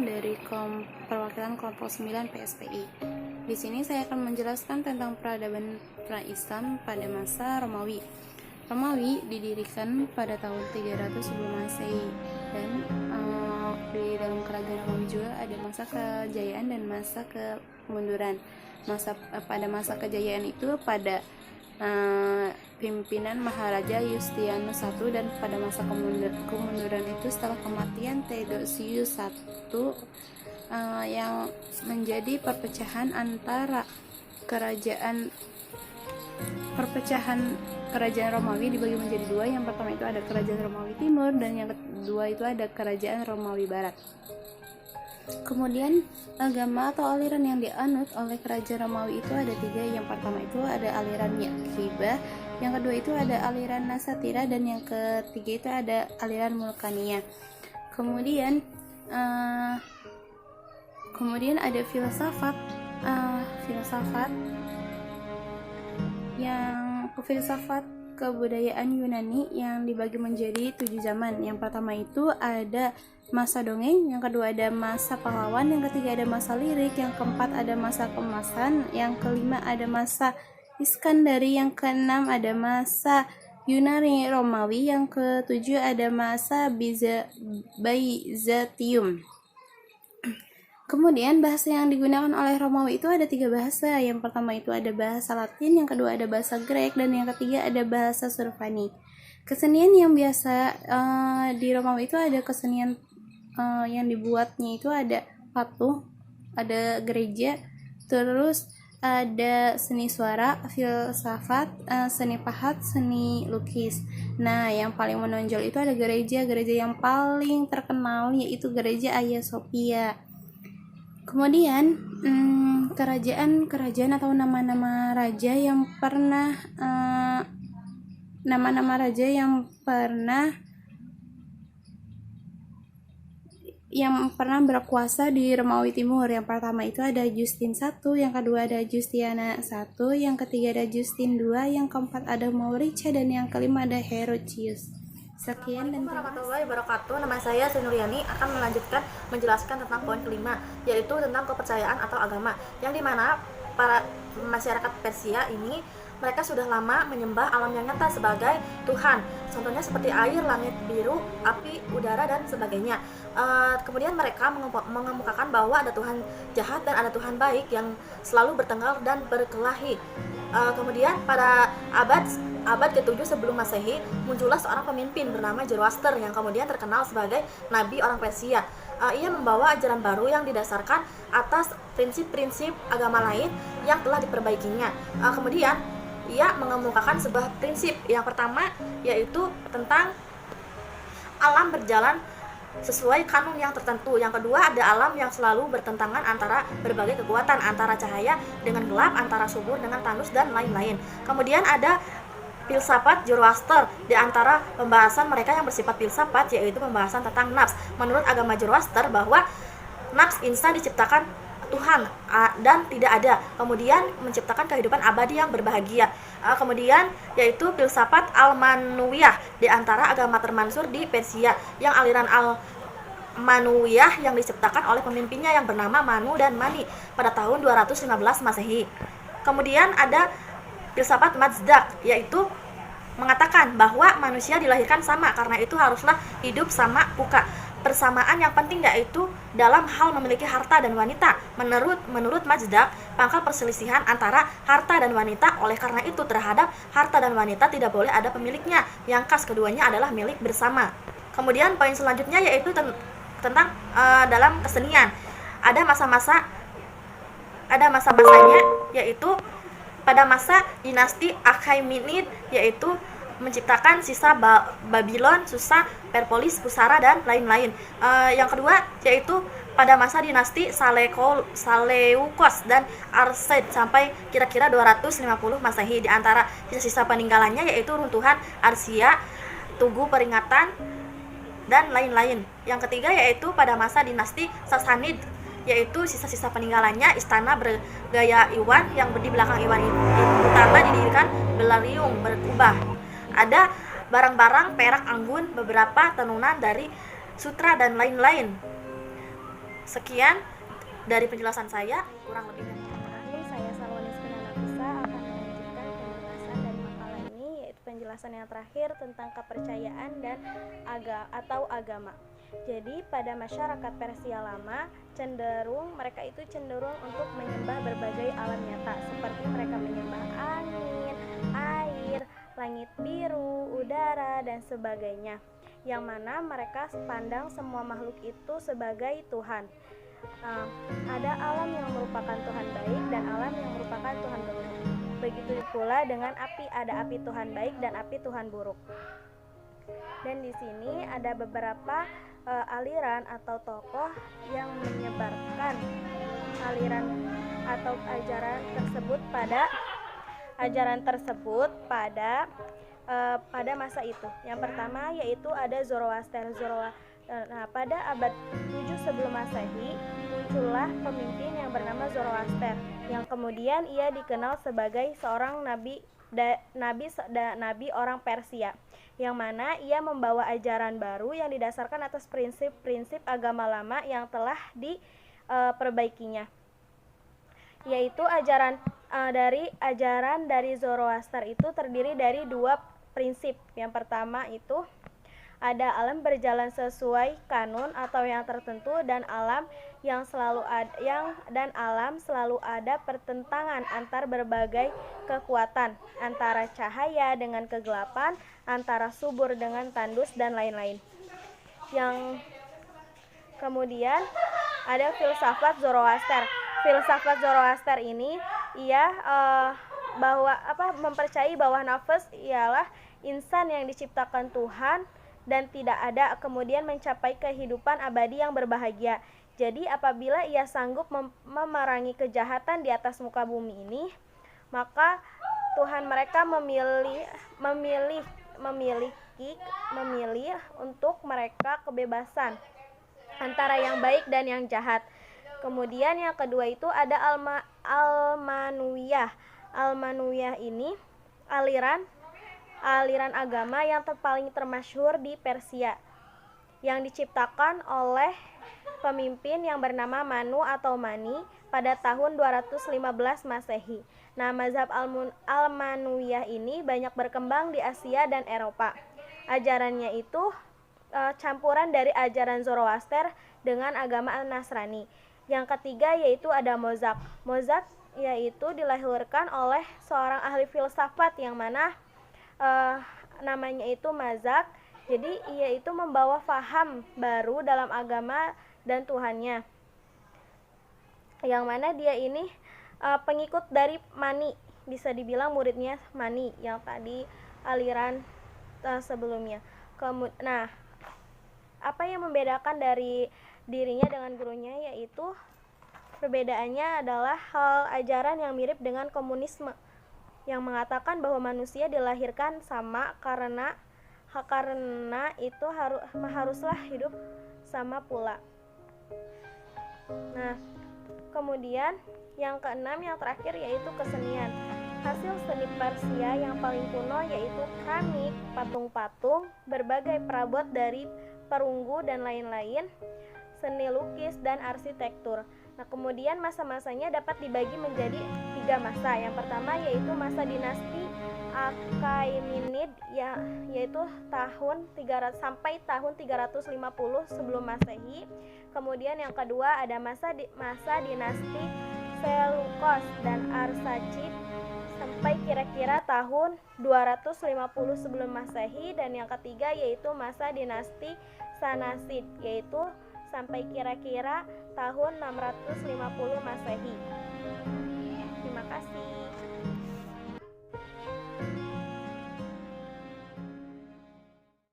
dari perwakilan kelompok 9 PSPI. Di sini saya akan menjelaskan tentang peradaban pra-Islam pada masa Romawi. Romawi didirikan pada tahun 300 sebelum Masehi, dan di dalam kerajaan Romawi juga ada masa kejayaan dan masa kemunduran. Pada masa kejayaan itu pada pimpinan Maharaja Yustianus I, dan pada masa kemunduran itu setelah kematian Theodosius I yang menjadi perpecahan antara kerajaan Romawi dibagi menjadi dua. Yang pertama itu ada kerajaan Romawi Timur, dan yang kedua itu ada kerajaan Romawi Barat. Kemudian agama atau aliran yang dianut oleh kerajaan Romawi itu ada tiga. Yang pertama itu ada aliran Yakhibah, yang kedua itu ada aliran Nasatira, dan yang ketiga itu ada aliran Mulkaniyah. Kemudian ada filsafat kebudayaan Yunani yang dibagi menjadi 7 zaman. Yang pertama itu ada masa dongeng, yang kedua ada masa pahlawan, yang ketiga ada masa lirik, yang keempat ada masa kemasan, yang kelima ada masa Iskandari, yang keenam ada masa Yunani Romawi, yang ketujuh ada masa Byzantium. Kemudian bahasa yang digunakan oleh Romawi itu ada 3 bahasa. Yang pertama itu ada bahasa Latin, yang kedua ada bahasa Grek, dan yang ketiga ada bahasa Survani. Kesenian yang biasa di Romawi itu ada kesenian yang dibuatnya itu ada patung, ada gereja, terus ada seni suara, filsafat, seni pahat, seni lukis. Nah, yang paling menonjol itu ada gereja yang paling terkenal yaitu gereja Hagia Sophia. Kemudian kerajaan atau nama-nama raja yang pernah berkuasa di Romawi Timur. Yang pertama itu ada Justin I, yang kedua ada Justiana I, yang ketiga ada Justin II, yang keempat ada Maurice, dan yang kelima ada Herodius. Sekian dan warahmatullahi wabarakatuh. Nama saya Sri Nuryani akan menjelaskan tentang poin kelima, yaitu tentang kepercayaan atau agama, yang dimana para masyarakat Persia ini mereka sudah lama menyembah alam yang nyata sebagai Tuhan. Contohnya seperti air, langit biru, api, udara, dan sebagainya. Kemudian mereka mengemukakan bahwa ada Tuhan jahat dan ada Tuhan baik yang selalu bertengkar dan berkelahi. Kemudian pada abad ke-7 sebelum Masehi muncullah seorang pemimpin bernama Zoroaster yang kemudian terkenal sebagai nabi orang Persia. Ia membawa ajaran baru yang didasarkan atas prinsip-prinsip agama lain yang telah diperbaikinya. Kemudian ia mengemukakan sebuah prinsip. Yang pertama yaitu tentang alam berjalan sesuai kanun yang tertentu. Yang kedua ada alam yang selalu bertentangan antara berbagai kekuatan, antara cahaya dengan gelap, antara subur dengan tandus, dan lain-lain. Kemudian ada filsafat Zoroaster. Di antara pembahasan mereka yang bersifat filsafat yaitu pembahasan tentang nafs. Menurut agama Zoroaster bahwa nafs insan diciptakan Tuhan dan tidak ada, kemudian menciptakan kehidupan abadi yang berbahagia. Kemudian yaitu filsafat Al-Manawiyah, di antara agama termansur di Persia, yang aliran Al-Manawiyah yang diciptakan oleh pemimpinnya yang bernama Manu dan Mani pada tahun 215 Masehi. Kemudian ada filsafat Mazdak, yaitu mengatakan bahwa manusia dilahirkan sama, karena itu haruslah hidup sama buka. Persamaan yang penting yaitu dalam hal memiliki harta dan wanita. Menurut Mazdak, pangkal perselisihan antara harta dan wanita. Oleh karena itu terhadap harta dan wanita tidak boleh ada pemiliknya, yang khas keduanya adalah milik bersama. Kemudian poin selanjutnya yaitu tentang dalam kesenian. Ada masa-masanya, yaitu pada masa dinasti Achaemenid, yaitu menciptakan sisa Babylon, Susa, Perpolis, Pusara, dan lain-lain. Yang kedua yaitu pada masa dinasti Saleukos dan Arsaid sampai kira-kira 250 Masehi. Di antara sisa-sisa peninggalannya yaitu runtuhan Arsia, Tugu Peringatan, dan lain-lain. Yang ketiga yaitu pada masa dinasti Sassanid, yaitu sisa-sisa peninggalannya istana bergaya Iwan yang di belakang Iwan utama didirikan Belarium berubah. Ada barang-barang perak anggun, beberapa tenunan dari sutra, dan lain-lain. Sekian dari penjelasan saya, kurang lebihnya. Ini saya Salwanis Nafisa akan melanjutkan penjelasan dari makalah ini, yaitu penjelasan yang terakhir tentang kepercayaan dan agama. Jadi pada masyarakat Persia lama mereka itu cenderung untuk menyembah berbagai alam nyata, seperti mereka menyembah angin, air, langit biru, udara, dan sebagainya, yang mana mereka pandang semua makhluk itu sebagai Tuhan. Ada alam yang merupakan Tuhan baik dan alam yang merupakan Tuhan buruk. Begitu pula dengan api, ada api Tuhan baik dan api Tuhan buruk. Dan di sini ada beberapa aliran atau tokoh yang menyebarkan aliran atau ajaran tersebut pada masa itu. Yang pertama yaitu ada Zoroaster. Nah, pada abad 7 sebelum Masehi muncullah pemimpin yang bernama Zoroaster, yang kemudian ia dikenal sebagai seorang nabi orang Persia, yang mana ia membawa ajaran baru yang didasarkan atas prinsip-prinsip agama lama yang telah diperbaikinya, yaitu ajaran dari Zoroaster itu terdiri dari dua prinsip. Yang pertama itu ada alam berjalan sesuai kanun atau yang tertentu, dan alam selalu ada pertentangan antar berbagai kekuatan, antara cahaya dengan kegelapan, antara subur dengan tandus, dan lain-lain. Yang kemudian ada filsafat Zoroaster. Filsafat Zoroaster ini ia mempercayai bahwa nafas ialah insan yang diciptakan Tuhan dan tidak ada kemudian mencapai kehidupan abadi yang berbahagia. Jadi apabila ia sanggup memerangi kejahatan di atas muka bumi ini, maka Tuhan mereka memilih untuk mereka kebebasan antara yang baik dan yang jahat. Kemudian yang kedua itu ada Almanuyah. Almanuyah ini aliran agama yang paling termasyhur di Persia, yang diciptakan oleh pemimpin yang bernama Manu atau Mani pada tahun 215 Masehi. Nah, mazhab Almanuyah ini banyak berkembang di Asia dan Eropa. Ajarannya itu campuran dari ajaran Zoroaster dengan agama Nasrani. Yang ketiga yaitu ada Mozart. Mozart yaitu dilahirkan oleh seorang ahli filsafat yang mana namanya itu Mazak. Jadi ia itu membawa faham baru dalam agama dan Tuhannya, yang mana dia ini pengikut dari Mani, bisa dibilang muridnya Mani yang tadi aliran sebelumnya. Nah, apa yang membedakan dari dirinya dengan gurunya, yaitu perbedaannya adalah hal ajaran yang mirip dengan komunisme, yang mengatakan bahwa manusia dilahirkan sama karena itu haruslah hidup sama pula. Nah, kemudian yang keenam, yang terakhir, yaitu kesenian. Hasil seni Persia yang paling kuno yaitu keramik, patung-patung, berbagai perabot dari perunggu dan lain-lain, seni lukis dan arsitektur. Nah, kemudian masa-masanya dapat dibagi menjadi 3 masa. Yang pertama yaitu masa dinasti Achaemenid, yaitu tahun 300 sampai tahun 350 sebelum Masehi. Kemudian yang kedua ada masa dinasti Seleucus dan Arsacid sampai kira-kira tahun 250 sebelum Masehi, dan yang ketiga yaitu masa dinasti Sanasid, yaitu sampai kira-kira tahun 650 Masehi. Terima kasih.